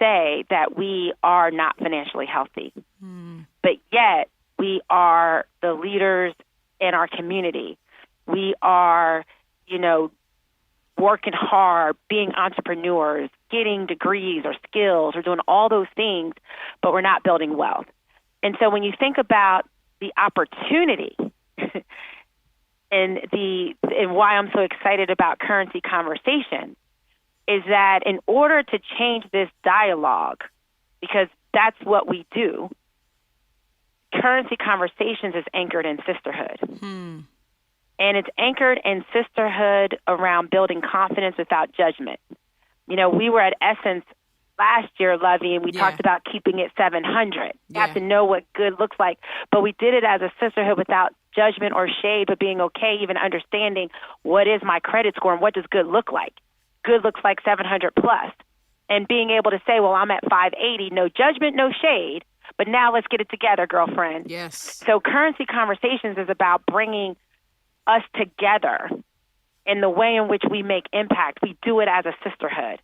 say that we are not financially healthy, but yet we are the leaders in our community. We are, you know, working hard, being entrepreneurs, getting degrees or skills, or doing all those things, but we're not building wealth. And so when you think about the opportunity and why I'm so excited about currency conversations, is that in order to change this dialogue, because that's what we do, currency conversations is anchored in sisterhood. And it's anchored in sisterhood around building confidence without judgment. You know, we were at Essence last year, Luvvie, and we talked about keeping it 700. You have to know what good looks like. But we did it as a sisterhood without judgment or shade, but being okay, even understanding what is my credit score and what does good look like. Good looks like 700 plus. And being able to say, well, I'm at 580, no judgment, no shade, but now let's get it together, girlfriend. Yes. So currency conversations is about bringing us together in the way in which we make impact. We do it as a sisterhood.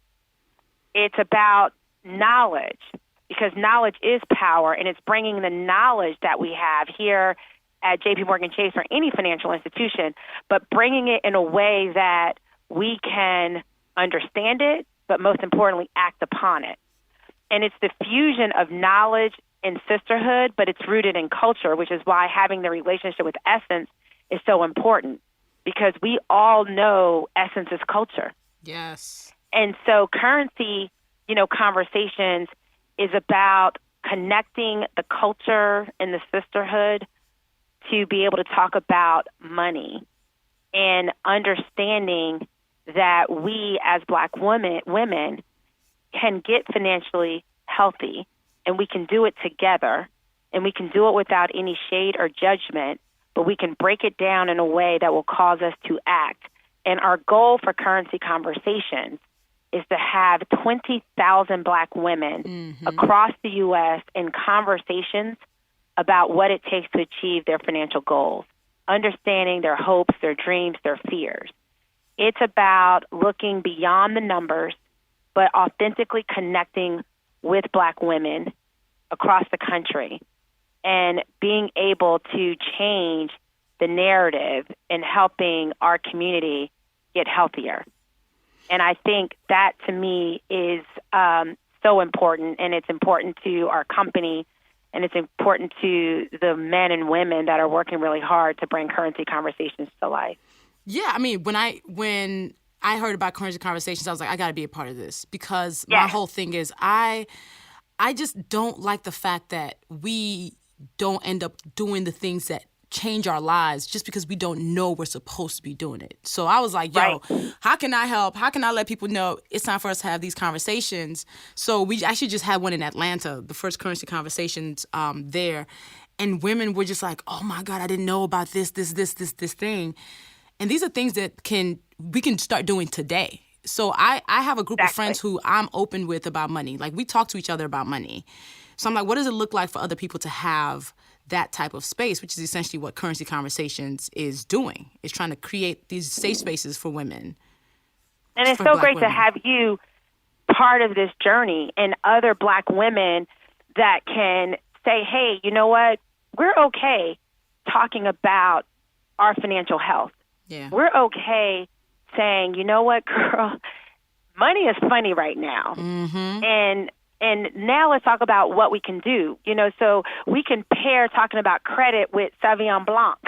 It's about knowledge, because knowledge is power, and it's bringing the knowledge that we have here at JP Morgan Chase or any financial institution, but bringing it in a way that we can understand it, but most importantly, act upon it. And it's the fusion of knowledge and sisterhood, but it's rooted in culture, which is why having the relationship with Essence is so important, because we all know Essence is culture. Yes. And so currency, you know, conversations is about connecting the culture and the sisterhood to be able to talk about money and understanding that we as Black women can get financially healthy, and we can do it together, and we can do it without any shade or judgment, but we can break it down in a way that will cause us to act. And our goal for currency conversations is to have 20,000 Black women across the U.S. in conversations about what it takes to achieve their financial goals, understanding their hopes, their dreams, their fears. It's about looking beyond the numbers, but authentically connecting with Black women across the country and being able to change the narrative and helping our community get healthier. And I think that, to me, is so important, and it's important to our company, and it's important to the men and women that are working really hard to bring currency conversations to life. Yeah, I mean, when I heard about currency conversations, I was like, I got to be a part of this, because my whole thing is I just don't like the fact that we don't end up doing the things that change our lives just because we don't know we're supposed to be doing it. So I was like, yo, how can I help? How can I let people know it's time for us to have these conversations? So we actually just had one in Atlanta, the first currency conversations there. And women were just like, oh my God, I didn't know about this thing. And these are things that we can start doing today. So I have a group of Exactly. friends who I'm open with about money. Like, we talk to each other about money. So I'm like, what does it look like for other people to have that type of space, which is essentially what Currency Conversations is doing, is trying to create these safe spaces for women. And it's for so Black great to women. have you part of this journey and other Black women that can say, hey, you know what? We're okay talking about our financial health. Yeah. We're okay saying, you know what, girl, money is funny right now. Mm-hmm. And now let's talk about what we can do. You know, so we can pair talking about credit with Sauvignon Blanc.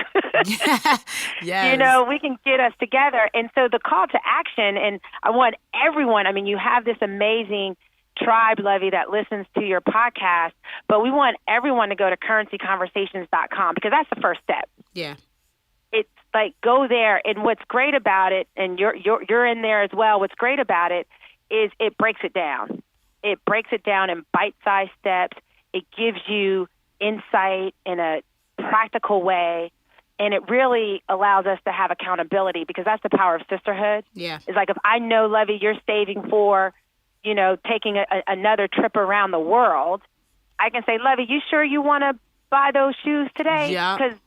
Yes. You know, we can get us together. And so the call to action, and I want everyone, I mean, you have this amazing tribe, Luvvie, that listens to your podcast, but we want everyone to go to currencyconversations.com because that's the first step. Yeah. It's like, go there. And what's great about it, and you're in there as well, what's great about it is it breaks it down. It breaks it down in bite-sized steps. It gives you insight in a practical way, and it really allows us to have accountability because that's the power of sisterhood. Yeah. It's like, if I know, Luvvie, you're saving for, you know, taking another trip around the world, I can say, Luvvie, you sure you want to buy those shoes today? Yeah. Because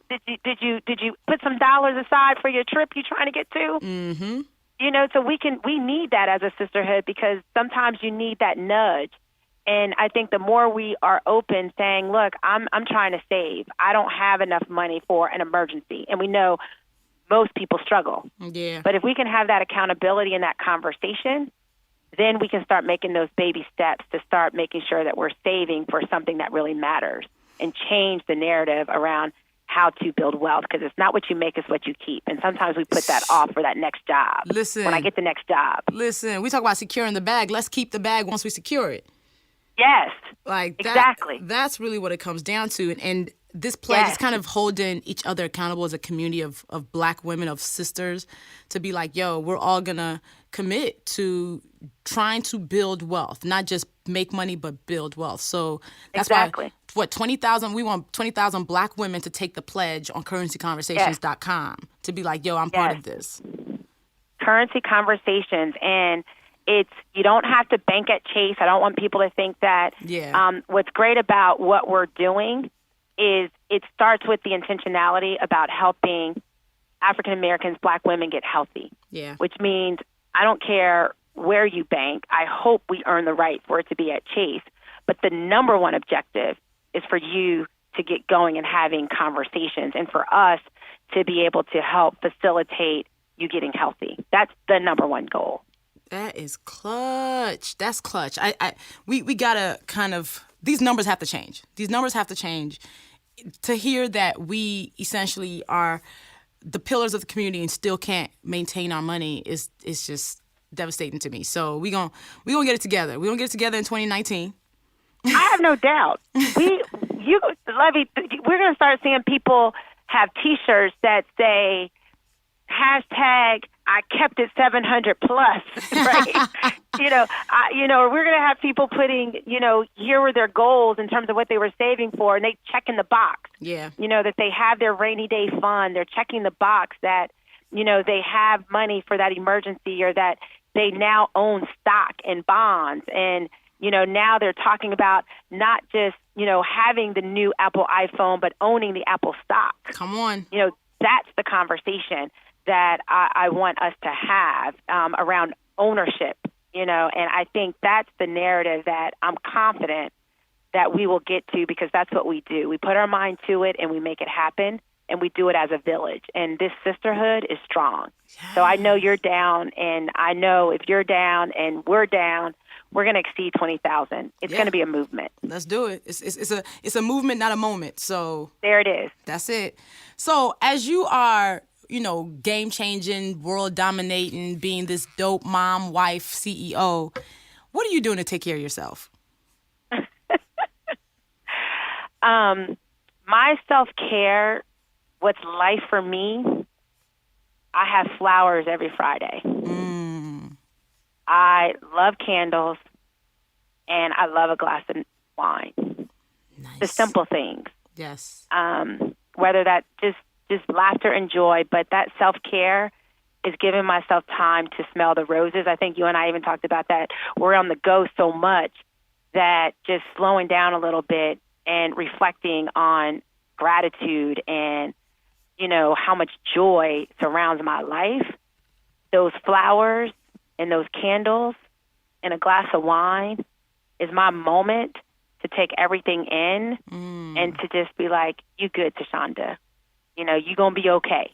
did you put some dollars aside for your trip you're trying to get to? Mm-hmm. You know, so we need that as a sisterhood because sometimes you need that nudge. And I think the more we are open saying, look, I'm trying to save. I don't have enough money for an emergency. And we know most people struggle. Yeah. But if we can have that accountability in that conversation, then we can start making those baby steps to start making sure that we're saving for something that really matters and change the narrative around how to build wealth, because it's not what you make, it's what you keep. And sometimes we put that off for that next job. Listen. When I get the next job. Listen, we talk about securing the bag. Let's keep the bag once we secure it. Yes. Like that, exactly. That's really what it comes down to. And this pledge Yes. is kind of holding each other accountable as a community of Black women, of sisters, to be like, yo, we're all going to commit to trying to build wealth, not just make money, but build wealth. So that's Exactly. why, 20,000, we want 20,000 Black women to take the pledge on currencyconversations.com to be like, yo, I'm part of this. Currency Conversations. And you don't have to bank at Chase. I don't want people to think that. Yeah. What's great about what we're doing is it starts with the intentionality about helping African Americans, Black women get healthy. Yeah. Which means I don't care where you bank. I hope we earn the right for it to be at Chase. But the number one objective is for you to get going and having conversations, and for us to be able to help facilitate you getting healthy. That's the number one goal. That is clutch. That's clutch. We gotta kind of, these numbers have to change. These numbers have to change. To hear that we essentially are the pillars of the community and still can't maintain our money is just devastating to me. So we gonna get it together. We're gonna get it together in 2019. I have no doubt. Luvvie, we're gonna start seeing people have T-shirts that say hashtag I kept it 700 plus, right? We're going to have people putting, here were their goals in terms of what they were saving for, and they check in the box. Yeah. That they have their rainy day fund. They're checking the box that, they have money for that emergency, or that they now own stock and bonds. And, now they're talking about not just, having the new Apple iPhone, but owning the Apple stock. Come on. That's the conversation that I want us to have around ownership, and I think that's the narrative that I'm confident that we will get to, because that's what we do. We put our mind to it and we make it happen, and we do it as a village. And this sisterhood is strong. Yeah. So I know you're down, and I know if you're down and we're down, we're going to exceed 20,000. It's going to be a movement. Let's do it. It's a movement, not a moment. So there it is. That's it. So as you are, game-changing, world-dominating, being this dope mom, wife, CEO, what are you doing to take care of yourself? My self-care, what's life for me, I have flowers every Friday. I love candles, and I love a glass of wine. Nice. The simple things. Yes. Whether that's just laughter and joy, but that self-care is giving myself time to smell the roses. I think you and I even talked about that. We're on the go so much that just slowing down a little bit and reflecting on gratitude and, how much joy surrounds my life, those flowers and those candles and a glass of wine is my moment to take everything in and to just be like, you good, Thasunda. You going to be okay.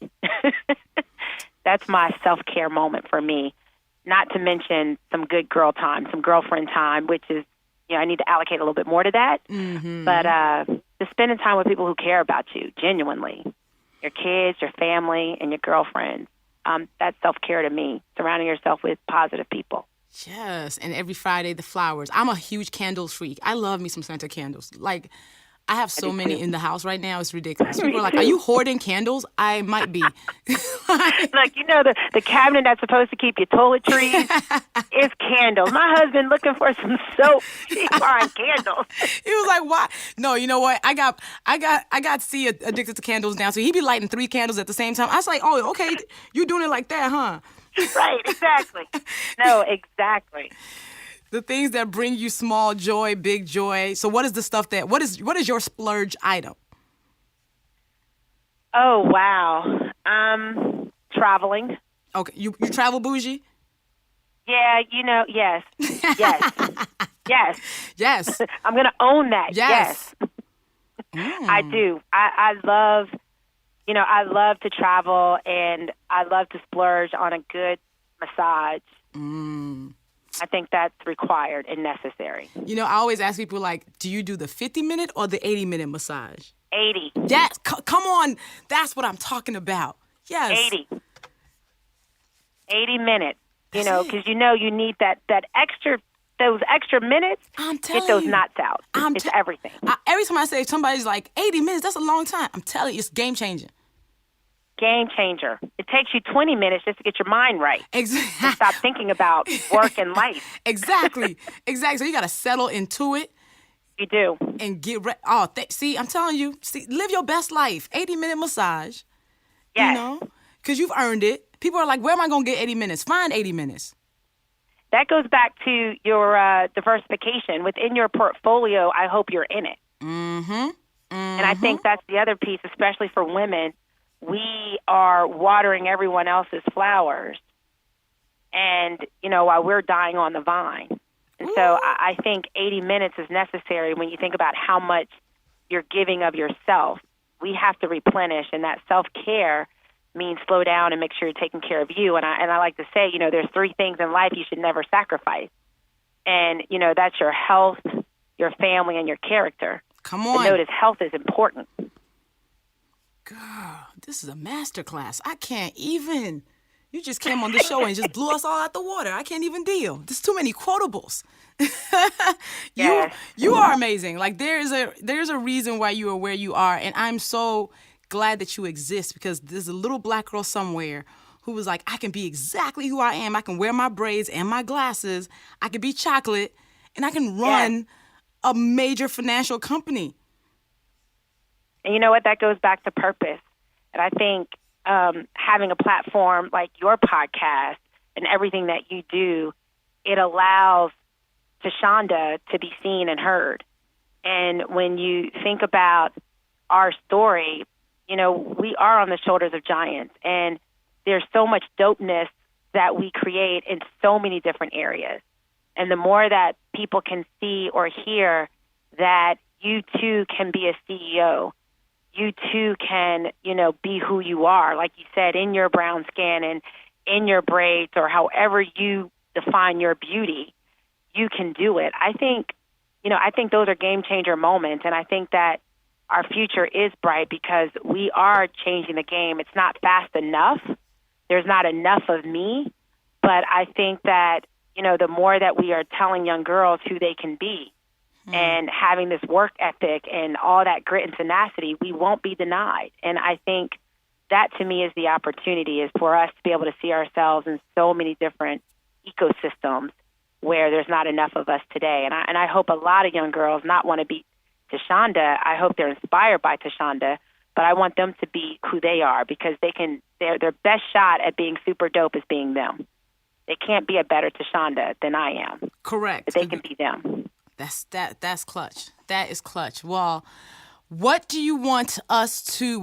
That's my self-care moment for me. Not to mention some good girl time, some girlfriend time, which is, I need to allocate a little bit more to that. Mm-hmm. But just spending time with people who care about you, genuinely. Your kids, your family, and your girlfriends. That's self-care to me, surrounding yourself with positive people. Yes, and every Friday, the flowers. I'm a huge candles freak. I love me some scented candles. Like, I have so many in the house right now. It's ridiculous. People are like, are you hoarding candles? I might be. Look, the cabinet that's supposed to keep your toiletries is candles. My husband looking for some soap. He's buying candles. He was like, why? No, you know what? I got C addicted to candles now. So he be lighting 3 candles at the same time. I was like, oh, okay, you doing it like that, huh? Right, exactly. No, exactly. The things that bring you small joy, big joy. So what is the stuff what is your splurge item? Oh, wow. Traveling. Okay, you travel bougie? Yeah, yes. Yes. Yes. Yes. I'm going to own that. Yes. I do. I love, I love to travel and I love to splurge on a good massage. I think that's required and necessary. I always ask people, like, do you do the 50-minute or the 80-minute massage? 80. Yes, come on. That's what I'm talking about. Yes. 80 minutes, because you need those extra minutes. I'm telling get those you. knots out. It's everything. Every time I say somebody's like, 80 minutes, that's a long time. I'm telling you, it's game-changing. Game changer. It takes you 20 minutes just to get your mind right. Exactly. And stop thinking about work and life. Exactly. So you got to settle into it. You do. And get ready. See, I'm telling you. See, live your best life. 80-minute massage. Yes. Because you've earned it. People are like, where am I going to get 80 minutes? Find 80 minutes. That goes back to your diversification. Within your portfolio, I hope you're in it. Mm-hmm. And I think that's the other piece, especially for women. We are watering everyone else's flowers and, while we're dying on the vine. And so I think 80 minutes is necessary when you think about how much you're giving of yourself. We have to replenish, and that self-care means slow down and make sure you're taking care of you. And I like to say, there's 3 things in life you should never sacrifice. And, that's your health, your family, and your character. Come on. And notice health is important. Girl, this is a masterclass. I can't even. You just came on the show and just blew us all out the water. I can't even deal. There's too many quotables. Yes. You are amazing. Like there's a reason why you are where you are, and I'm so glad that you exist because there's a little black girl somewhere who was like, I can be exactly who I am. I can wear my braids and my glasses. I can be chocolate, and I can run a major financial company. And you know what? That goes back to purpose. And I think having a platform like your podcast and everything that you do, it allows Thasunda to be seen and heard. And when you think about our story, we are on the shoulders of giants. And there's so much dopeness that we create in so many different areas. And the more that people can see or hear that you too can be a CEO, you too can, be who you are, like you said, in your brown skin and in your braids or however you define your beauty, you can do it. I think those are game changer moments. And I think that our future is bright because we are changing the game. It's not fast enough. There's not enough of me. But I think that, the more that we are telling young girls who they can be, and having this work ethic and all that grit and tenacity, we won't be denied. And I think that, to me, is the opportunity, is for us to be able to see ourselves in so many different ecosystems where there's not enough of us today. And I hope a lot of young girls not want to be Thasunda. I hope they're inspired by Thasunda, but I want them to be who they are because their best shot at being super dope is being them. They can't be a better Thasunda than I am. Correct. But they can be them. That's clutch. That is clutch. Well, what do you want us to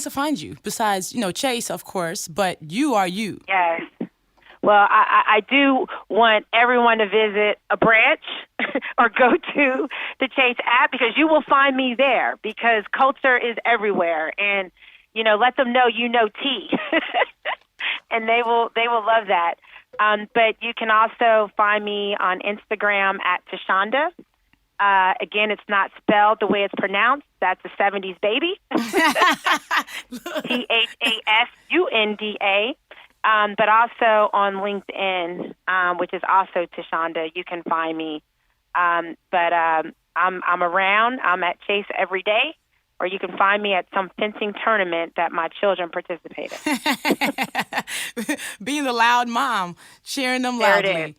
find you? Besides, Chase, of course, but you are you. Yes. Well, I do want everyone to visit a branch or go to the Chase app because you will find me there because culture is everywhere. And, let them know you know T. And they will love that. But you can also find me on Instagram at Thasunda. Again, it's not spelled the way it's pronounced. That's a 70s baby. Thasunda. But also on LinkedIn, which is also Thasunda, you can find me. But I'm around. I'm at Chase every day, or you can find me at some fencing tournament that my children participate in. Being the loud mom, cheering them there loudly. It is.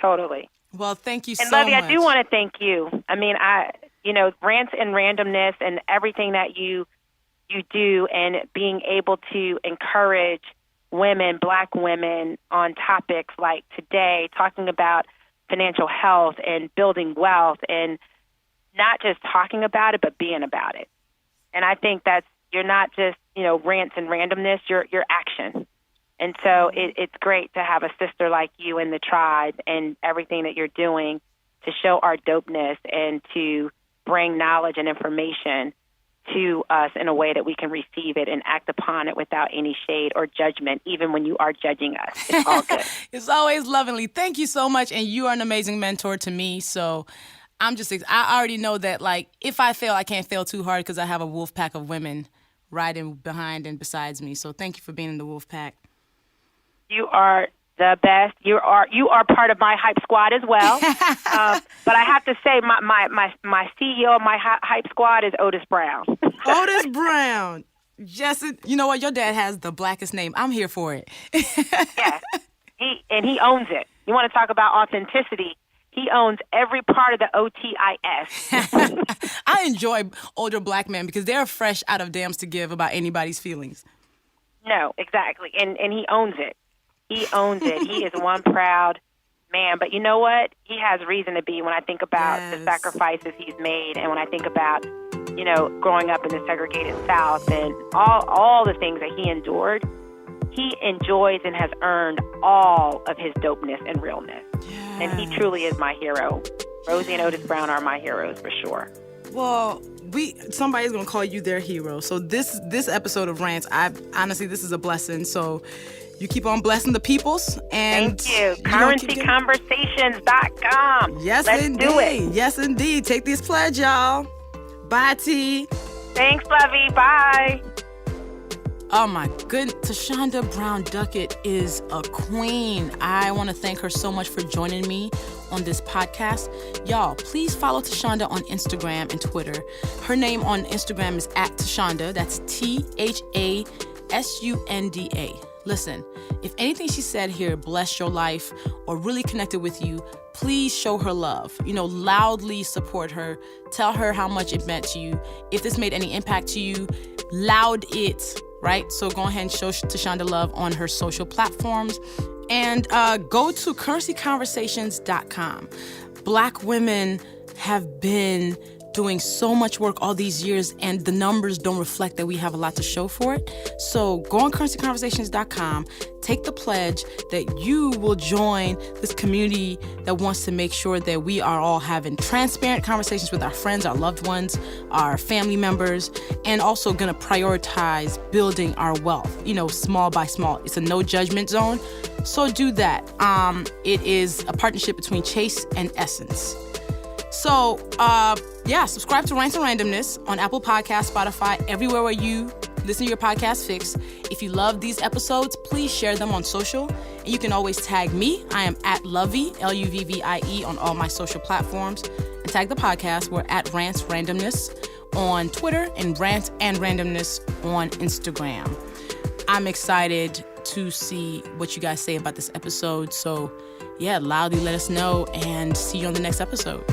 Totally. Well, thank you so Luvvie, much. I do want to thank you. I mean, rants and randomness and everything that you do and being able to encourage women, Black women, on topics like today, talking about financial health and building wealth and not just talking about it, but being about it. And I think you're not just, rants and randomness, you're action. And so it's great to have a sister like you in the tribe and everything that you're doing to show our dopeness and to bring knowledge and information to us in a way that we can receive it and act upon it without any shade or judgment, even when you are judging us. It's all good. It's always lovingly. Thank you so much. And you are an amazing mentor to me. So I already know that, if I fail, I can't fail too hard because I have a wolf pack of women riding behind and besides me. So thank you for being in the wolf pack. You are the best. You are part of my hype squad as well. But I have to say, my CEO of my hype squad is Otis Brown. Otis Brown. Jesse, you know what? Your dad has the blackest name. I'm here for it. Yes. He owns it. You want to talk about authenticity? He owns every part of the OTIS. I enjoy older Black men because they're fresh out of dams to give about anybody's feelings. No, exactly. And he owns it. He owns it. He is one proud man. But you know what? He has reason to be when I think about the sacrifices he's made and when I think about, growing up in the segregated South and all the things that he endured. He enjoys and has earned all of his dopeness and realness. Yes. And he truly is my hero. Rosie and Otis Brown are my heroes for sure. Well, somebody's going to call you their hero. So this episode of Rants, this is a blessing. So you keep on blessing the peoples. And thank you. CurrencyConversations.com. Yes, Let's indeed. Do it. Yes, indeed. Take this pledge, y'all. Bye, T. Thanks, Luvvie. Bye. Oh, my goodness. Thasunda Brown Duckett is a queen. I want to thank her so much for joining me on this podcast. Y'all, please follow Thasunda on Instagram and Twitter. Her name on Instagram is @Thasunda. That's THASUNDA. Listen, if anything she said here blessed your life or really connected with you, please show her love. Loudly support her. Tell her how much it meant to you. If this made any impact to you, loud it, right? So go ahead and show Thasunda love on her social platforms. And go to currencyconversations.com. Black women have been doing so much work all these years, and the numbers don't reflect that we have a lot to show for it. So go on currencyconversations.com, take the pledge that you will join this community that wants to make sure that we are all having transparent conversations with our friends, our loved ones, our family members, and also going to prioritize building our wealth, small by small. It's a no judgment zone. So do that. It is a partnership between Chase and Essence. So, subscribe to Rants and Randomness on Apple Podcasts, Spotify, everywhere where you listen to your podcast fix. If you love these episodes, please share them on social. And you can always tag me. I am @Luvvie, Luvvie, on all my social platforms. And tag the podcast. We're @Rants Randomness on Twitter and Rant and Randomness on Instagram. I'm excited to see what you guys say about this episode. So, loudly let us know and see you on the next episode.